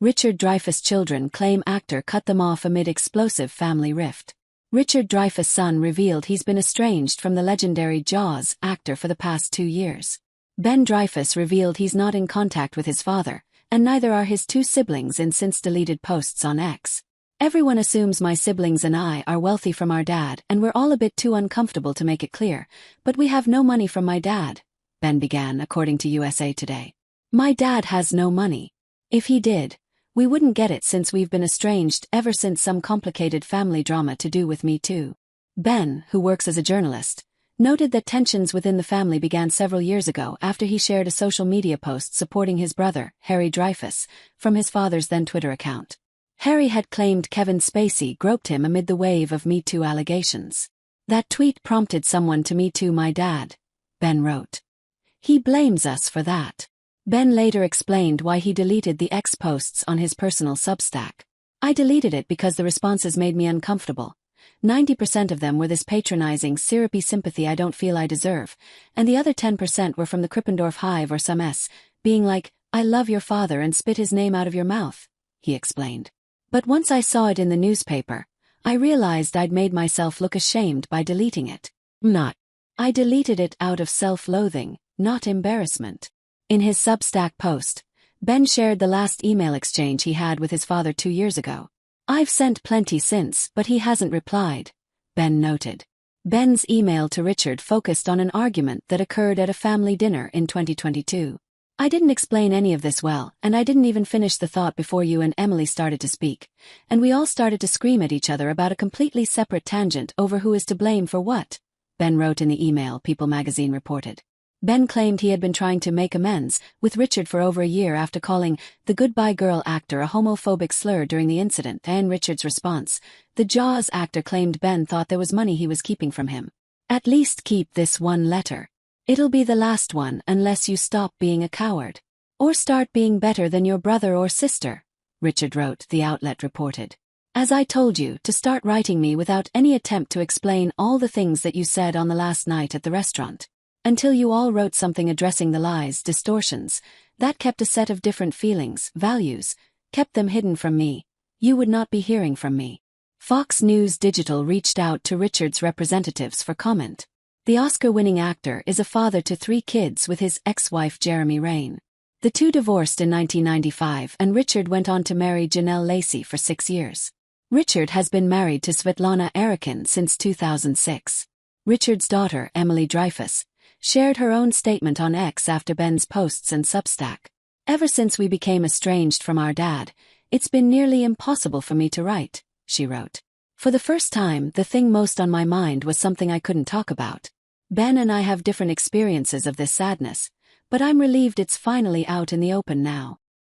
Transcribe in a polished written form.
Richard Dreyfuss' children claim actor cut them off amid explosive family rift. Richard Dreyfuss' son revealed he's been estranged from the legendary Jaws actor for the past 2 years. Ben Dreyfuss revealed he's not in contact with his father, and neither are his 2 siblings in since-deleted posts on X. Everyone assumes my siblings and I are wealthy from our dad, and we're all a bit too uncomfortable to make it clear, but we have no money from my dad, Ben began, according to USA Today. My dad has no money. If he did, we wouldn't get it since we've been estranged ever since some complicated family drama to do with Me Too. Ben, who works as a journalist, noted that tensions within the family began several years ago after he shared a social media post supporting his brother, Harry Dreyfuss, from his father's then Twitter account. Harry had claimed Kevin Spacey groped him amid the wave of Me Too allegations. That tweet prompted someone to Me Too my dad, Ben wrote. He blames us for that. Ben later explained why he deleted the X posts on his personal Substack. I deleted it because the responses made me uncomfortable. 90% of them were this patronizing, syrupy sympathy I don't feel I deserve, and the other 10% were from the Krippendorf Hive or some S, being like, I love your father and spit his name out of your mouth, he explained. But once I saw it in the newspaper, I realized I'd made myself look ashamed by deleting it. I deleted it out of self-loathing, not embarrassment. In his Substack post, Ben shared the last email exchange he had with his father 2 years ago. I've sent plenty since, but he hasn't replied, Ben noted. Ben's email to Richard focused on an argument that occurred at a family dinner in 2022. I didn't explain any of this well, and I didn't even finish the thought before you and Emily started to speak, and we all started to scream at each other about a completely separate tangent over who is to blame for what, Ben wrote in the email, People magazine reported. Ben claimed he had been trying to make amends with Richard for over a year after calling the Goodbye Girl actor a homophobic slur during the incident, and Richard's response, the Jaws actor claimed Ben thought there was money he was keeping from him. At least keep this one letter. It'll be the last one unless you stop being a coward. Or start being better than your brother or sister, Richard wrote, the outlet reported. As I told you to start writing me without any attempt to explain all the things that you said on the last night at the restaurant. Until you all wrote something addressing the lies, distortions, that kept a set of different feelings, values, kept them hidden from me, you would not be hearing from me. Fox News Digital reached out to Richard's representatives for comment. The Oscar-winning actor is a father to 3 kids with his ex-wife Jeremy Rain. The two divorced in 1995 and Richard went on to marry Janelle Lacey for 6 years. Richard has been married to Svetlana Erikin since 2006. Richard's daughter, Emily Dreyfuss, shared her own statement on X after Ben's posts and Substack. Ever since we became estranged from our dad, it's been nearly impossible for me to write, she wrote. For the first time, the thing most on my mind was something I couldn't talk about. Ben and I have different experiences of this sadness, but I'm relieved it's finally out in the open now.